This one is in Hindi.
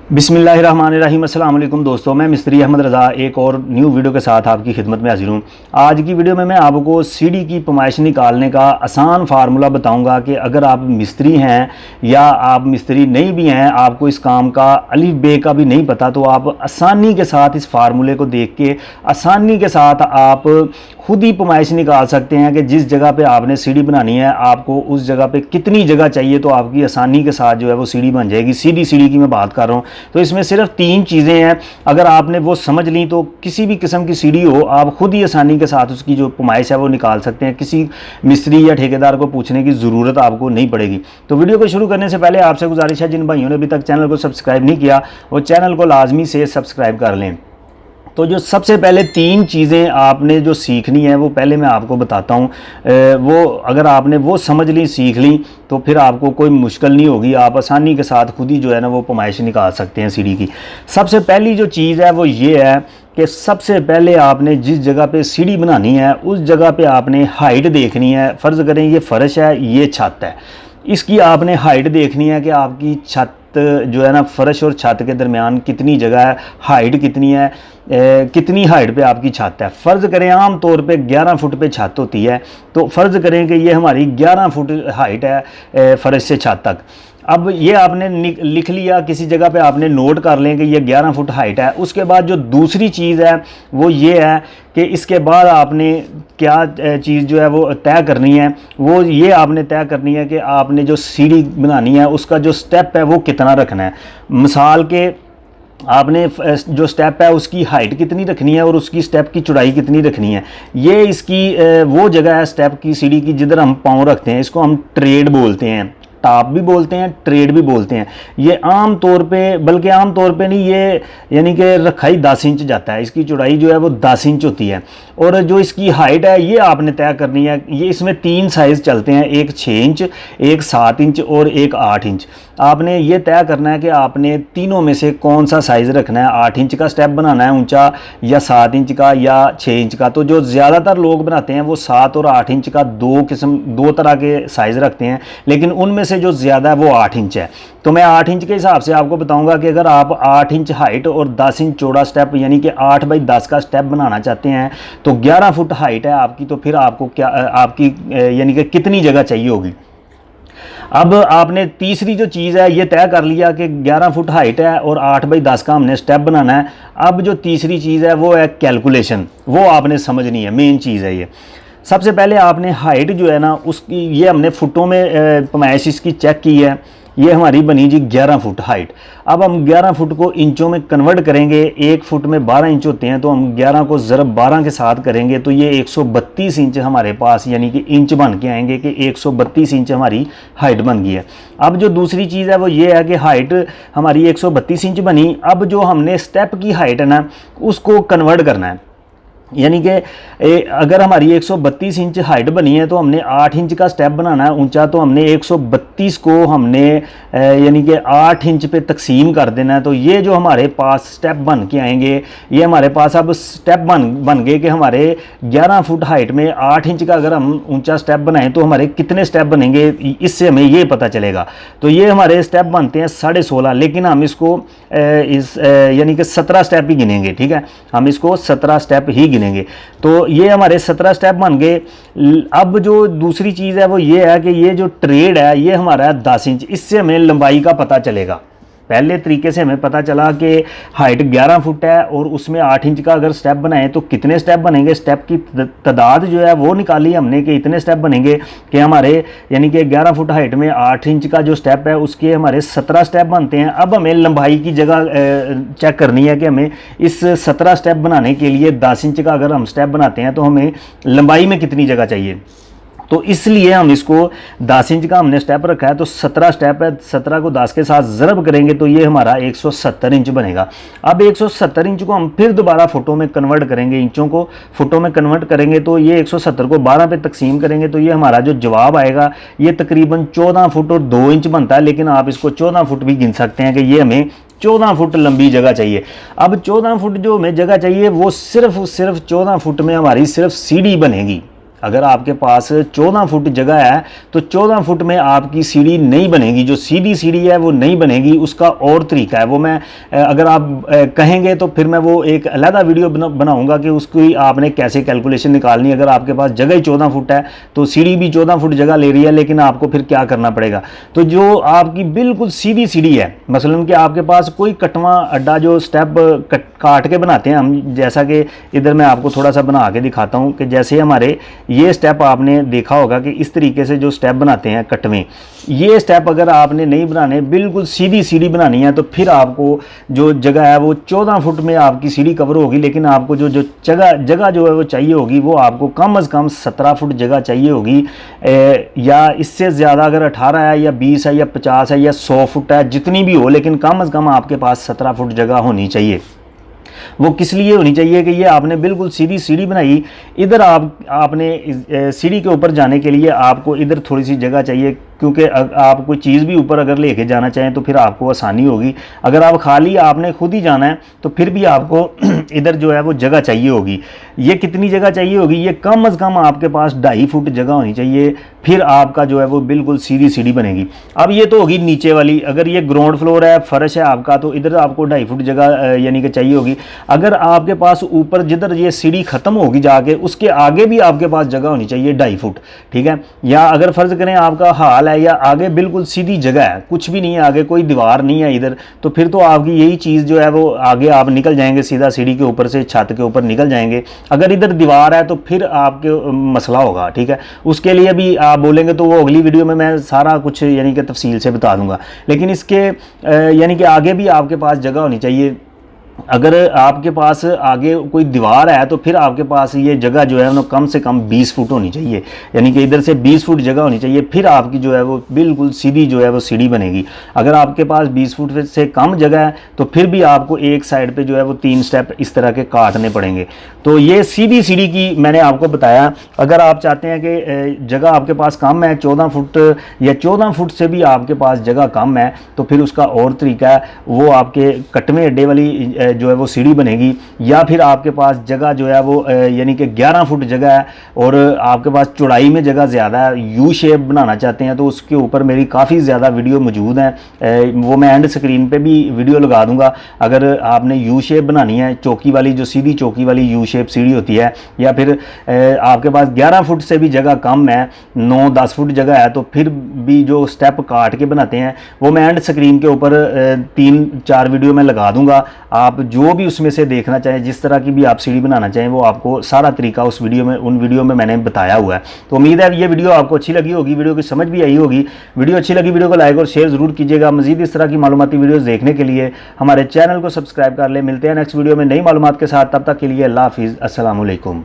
बिस्मिल्लाहिर्रहमानिर्रहीम। अस्सलाम वालेकुम दोस्तों, मैं मिस्त्री अहमद रज़ा एक और न्यू वीडियो के साथ आपकी खिदमत में हाजिर हूँ। आज की वीडियो में मैं आपको सीढ़ी की पैमाइश निकालने का आसान फार्मूला बताऊंगा कि अगर आप मिस्त्री हैं या आप मिस्त्री नहीं भी हैं, आपको इस काम का अलिफ बे का भी नहीं पता, तो आप आसानी के साथ इस फार्मूले को देख के आसानी के साथ आप खुद ही पैमाइश निकाल सकते हैं कि जिस जगह पे आपने सीढ़ी बनानी है आपको उस जगह पे कितनी जगह चाहिए, तो आपकी आसानी के साथ जो है वो सीढ़ी बन जाएगी। सीधी सीढ़ी की मैं बात कर रहा हूँ। तो इसमें सिर्फ 3 चीज़ें हैं, अगर आपने वो समझ ली तो किसी भी किस्म की सीढ़ी हो आप खुद ही आसानी के साथ उसकी जो पैमाइश है वो निकाल सकते हैं। किसी मिस्त्री या ठेकेदार को पूछने की ज़रूरत आपको नहीं पड़ेगी। तो वीडियो को शुरू करने से पहले आपसे गुजारिश है, जिन भाइयों ने अभी तक चैनल को सब्सक्राइब नहीं किया वो चैनल को लाजमी से सब्सक्राइब कर लें। तो जो सबसे पहले 3 चीज़ें आपने जो सीखनी है वो पहले मैं आपको बताता हूँ। वो अगर आपने वो समझ ली, सीख ली, तो फिर आपको कोई मुश्किल नहीं होगी, आप आसानी के साथ खुद ही जो है ना वो पैमाइश निकाल सकते हैं सीढ़ी की। सबसे पहली जो चीज़ है वो ये है कि सबसे पहले आपने जिस जगह पे सीढ़ी बनानी है उस जगह पे आपने हाइट देखनी है। फ़र्ज़ करें ये फ़र्श है, ये छत है, इसकी आपने हाइट देखनी है कि आपकी छत जो है ना फ़र्श और छत के दरमियान कितनी जगह है, हाइट कितनी है, कितनी हाइट पे आपकी छत है। फ़र्ज़ करें आम तौर पे 11 फुट पे छत होती है, तो फ़र्ज़ करें कि ये हमारी 11 फुट हाइट है फ़र्श से छत तक। अब ये आपने लिख लिया, किसी जगह पे आपने नोट कर लें कि ये 11 फुट हाइट है। उसके बाद जो दूसरी चीज़ है वो ये है कि इसके बाद आपने क्या चीज़ जो है वो तय करनी है, वो ये आपने तय करनी है कि आपने जो सीढ़ी बनानी है उसका जो स्टेप है वो कितना रखना है। मिसाल के आपने जो स्टेप है उसकी हाइट कितनी रखनी है और उसकी स्टेप की चौड़ाई कितनी रखनी है। ये इसकी वो जगह है स्टेप की सीढ़ी की जिधर हम पाँव रखते हैं, इसको हम ट्रेड बोलते हैं, टॉप भी बोलते हैं, ट्रेड भी बोलते हैं। ये आम तौर पे, बल्कि आम तौर पे नहीं, ये यानी कि रखाई 10 इंच जाता है, इसकी चौड़ाई जो है वो 10 इंच होती है। और जो इसकी हाइट है ये आपने तय करनी है। ये इसमें 3 साइज़ चलते हैं, एक 6 इंच, एक 7 इंच और एक 8 इंच। आपने ये तय करना है कि आपने तीनों में से कौन सा साइज़ रखना है। 8 इंच का स्टेप बनाना है ऊंचा, या 7 इंच का, या 6 इंच का। तो जो ज़्यादातर लोग बनाते हैं वो 7 और 8 इंच का दो तरह के साइज़ रखते हैं, लेकिन उनमें से जो ज़्यादा है वो 8 इंच है। तो मैं 8 इंच के हिसाब से आपको बताऊंगा कि अगर आप 8 इंच हाइट और 10 इंच चौड़ा स्टेप यानी कि 8 बाई 10 का स्टेप बनाना चाहते हैं, तो 11 फुट हाइट है आपकी, तो फिर आपको क्या आपकी यानी कि कितनी जगह चाहिए होगी। अब आपने तीसरी जो चीज़ है ये तय कर लिया कि 11 फुट हाइट है और 8 बाई 10 का हमने स्टेप बनाना है। अब जो तीसरी चीज़ है वो है कैलकुलेशन, वो आपने समझनी है, मेन चीज़ है ये। सबसे पहले आपने हाइट जो है ना उसकी, ये हमने फुटों में पैमाइश इसकी चेक की है, ये हमारी बनी जी 11 फुट हाइट। अब हम 11 फुट को इंचों में कन्वर्ट करेंगे। 1 फुट में 12 इंच होते हैं, तो हम 11 को ज़रब 12 के साथ करेंगे तो ये 132 इंच हमारे पास यानी कि इंच बन के आएंगे कि 132 इंच हमारी हाइट बन गई है। अब जो दूसरी चीज़ है वो ये है कि हाइट हमारी 132 इंच बनी। अब जो हमने स्टेप की हाइट है ना उसको कन्वर्ट करना है, यानी कि अगर हमारी 132 इंच हाइट बनी है तो हमने 8 इंच का स्टेप बनाना है ऊंचा, तो हमने 132 को हमने यानी कि 8 इंच पे तकसीम कर देना है। तो ये जो हमारे पास स्टेप बन के आएंगे, ये हमारे पास अब स्टेप बन गए कि हमारे 11 फुट हाइट में 8 इंच का अगर हम ऊंचा स्टेप बनाएं तो हमारे कितने स्टेप बनेंगे, इससे हमें ये पता चलेगा। तो ये हमारे स्टेप बनते हैं 16.5, लेकिन हम इसको यानी कि 17 स्टेप ही गिनेंगे, ठीक है, हम इसको 17 स्टेप ही गिनेंगे। तो ये हमारे 17 स्टेप बन गए। अब जो दूसरी चीज़ है वो ये है कि ये जो ट्रेड है ये हमारा 10 इंच, इससे हमें लंबाई का पता चलेगा। पहले तरीके से हमें पता चला कि हाइट 11 फुट है और उसमें 8 इंच का अगर स्टेप बनाएं तो कितने स्टेप बनेंगे, स्टेप की तादाद जो है वो निकाली हमने कि इतने स्टेप बनेंगे कि हमारे यानी कि 11 फुट हाइट में 8 इंच का जो स्टेप है उसके हमारे 17 स्टेप बनते हैं। अब हमें लंबाई की जगह चेक करनी है कि हमें इस 17 स्टेप बनाने के लिए 10 इंच का अगर हम स्टेप बनाते हैं तो हमें लंबाई में कितनी जगह चाहिए। तो इसलिए हम इसको 10 इंच का हमने स्टेप रखा है, तो 17 स्टेप है, 17 को 10 के साथ ज़रब करेंगे तो ये हमारा 170 इंच बनेगा। अब 170 इंच को हम फिर दोबारा फुटों में कन्वर्ट करेंगे, इंचों को फुटों में कन्वर्ट करेंगे तो ये 170 को 12 पे तकसीम करेंगे तो ये हमारा जो जवाब आएगा ये तकरीबन 14 फुट और 2 इंच बनता है। लेकिन आप इसको 14 फुट भी गिन सकते हैं कि ये हमें 14 फुट लंबी जगह चाहिए। अब 14 फुट जो हमें जगह चाहिए वो सिर्फ 14 फुट में हमारी सिर्फ सीढ़ी बनेगी। अगर आपके पास 14 फुट जगह है तो 14 फुट में आपकी सीढ़ी नहीं बनेगी, जो सीधी सीढ़ी है वो नहीं बनेगी। उसका और तरीका है, वो मैं अगर आप कहेंगे तो फिर मैं वो एक अलग वीडियो बनाऊंगा कि उसकी आपने कैसे कैलकुलेशन निकालनी। अगर आपके पास जगह ही 14 फुट है तो सीढ़ी भी 14 फुट जगह ले रही है, लेकिन आपको फिर क्या करना पड़ेगा। तो जो आपकी बिल्कुल सीधी सीढ़ी है, मसलन कि आपके पास कोई कटवा अड्डा जो स्टेप काट के बनाते हैं हम, जैसा कि इधर मैं आपको थोड़ा सा बना के दिखाता हूं कि जैसे हमारे ये स्टेप आपने देखा होगा कि इस तरीके से जो स्टेप बनाते हैं कटवे, ये स्टेप अगर आपने नहीं बनाने, बिल्कुल सीधी सीढ़ी बनानी है, तो फिर आपको जो जगह है वो 14 फुट में आपकी सीढ़ी कवर होगी। लेकिन आपको जो जगह जो है वो चाहिए होगी, वो आपको कम से कम 17 फुट जगह चाहिए होगी, या इससे ज़्यादा अगर 18 है या 20 है या 50 है या 100 फुट है, जितनी भी हो, लेकिन कम से कम आपके पास 17 फुट जगह होनी चाहिए। वो किस लिए होनी चाहिए कि ये आपने बिल्कुल सीधी सीढ़ी बनाई, इधर आपने सीढ़ी के ऊपर जाने के लिए आपको इधर थोड़ी सी जगह चाहिए, क्योंकि आप कोई चीज़ भी ऊपर अगर लेके जाना चाहें तो फिर आपको आसानी होगी। अगर आप खाली आपने खुद ही जाना है तो फिर भी आपको इधर जो है वो जगह चाहिए होगी। ये कितनी जगह चाहिए होगी, ये कम से कम आपके पास 2.5 फुट जगह होनी चाहिए, फिर आपका जो है वो बिल्कुल सीधी सीढ़ी बनेगी। अब ये तो होगी नीचे वाली, अगर ये ग्राउंड फ्लोर है, फर्श है आपका, तो इधर आपको 2.5 फुट जगह यानी कि चाहिए होगी। अगर आपके पास ऊपर जिधर ये सीढ़ी खत्म होगी जाके, उसके आगे भी आपके पास जगह होनी चाहिए 2.5 फुट, ठीक है। या अगर फर्ज करें आपका हाल है या आगे बिल्कुल सीधी जगह है, कुछ भी नहीं है, आगे कोई दीवार नहीं है इधर, तो फिर तो आपकी यही चीज़ जो है वो आगे आप निकल जाएंगे, सीधा सीढ़ी के ऊपर से छत के ऊपर निकल जाएंगे। अगर इधर दीवार है तो फिर आपके मसला होगा, ठीक है। उसके लिए भी आप बोलेंगे तो वो अगली वीडियो में मैं सारा कुछ यानी कि तफसील से बता दूंगा। लेकिन इसके यानी कि आगे भी आपके पास जगह होनी चाहिए। अगर आपके पास आगे कोई दीवार है तो फिर आपके पास ये जगह जो है वो कम से कम 20 फुट होनी चाहिए, यानी कि इधर से 20 फुट जगह होनी चाहिए, फिर आपकी जो है वो बिल्कुल सीधी जो है वो सीढ़ी बनेगी। अगर आपके पास 20 फुट से कम जगह है तो फिर भी आपको एक साइड पे जो है वो 3 स्टेप इस तरह के काटने पड़ेंगे। तो ये सीधी सीढ़ी की मैंने आपको बताया। अगर आप चाहते हैं कि जगह आपके पास कम है, 14 फुट या 14 फुट से भी आपके पास जगह कम है, तो फिर उसका और तरीका है, वो आपके कटवे अड्डे वाली जो है वो सीढ़ी बनेगी। या फिर आपके पास जगह जो है वो यानी कि 11 फुट जगह है और आपके पास चौड़ाई में जगह ज़्यादा है, यू शेप बनाना चाहते हैं, तो उसके ऊपर मेरी काफ़ी ज़्यादा वीडियो मौजूद हैं। वो मैं एंड स्क्रीन पे भी वीडियो लगा दूंगा। अगर आपने यू शेप बनानी है, चौकी वाली, जो सीधी चौकी वाली यू शेप सीढ़ी होती है, या फिर आपके पास 11 फुट से भी जगह कम है, 9-10 फुट जगह है, तो फिर भी जो स्टेप काट के बनाते हैं, वो मैं एंड स्क्रीन के ऊपर 3-4 वीडियो में लगा दूंगा। आप जो भी उसमें से देखना चाहें, जिस तरह की भी आप सीढ़ी बनाना चाहें, वो आपको सारा तरीका उस वीडियो में, उन वीडियो में मैंने बताया हुआ है। तो उम्मीद है ये वीडियो आपको अच्छी लगी होगी, वीडियो की समझ भी आई होगी। वीडियो अच्छी लगी, वीडियो को लाइक और शेयर जरूर कीजिएगा। मजीद इस तरह की मालूमाती वीडियोस देखने के लिए हमारे चैनल को सब्सक्राइब कर लें। मिलते हैं नेक्स्ट वीडियो में नई मालूमात के साथ, तब तक के लिए अल्लाह हाफिज़, अस्सलाम वालेकुम।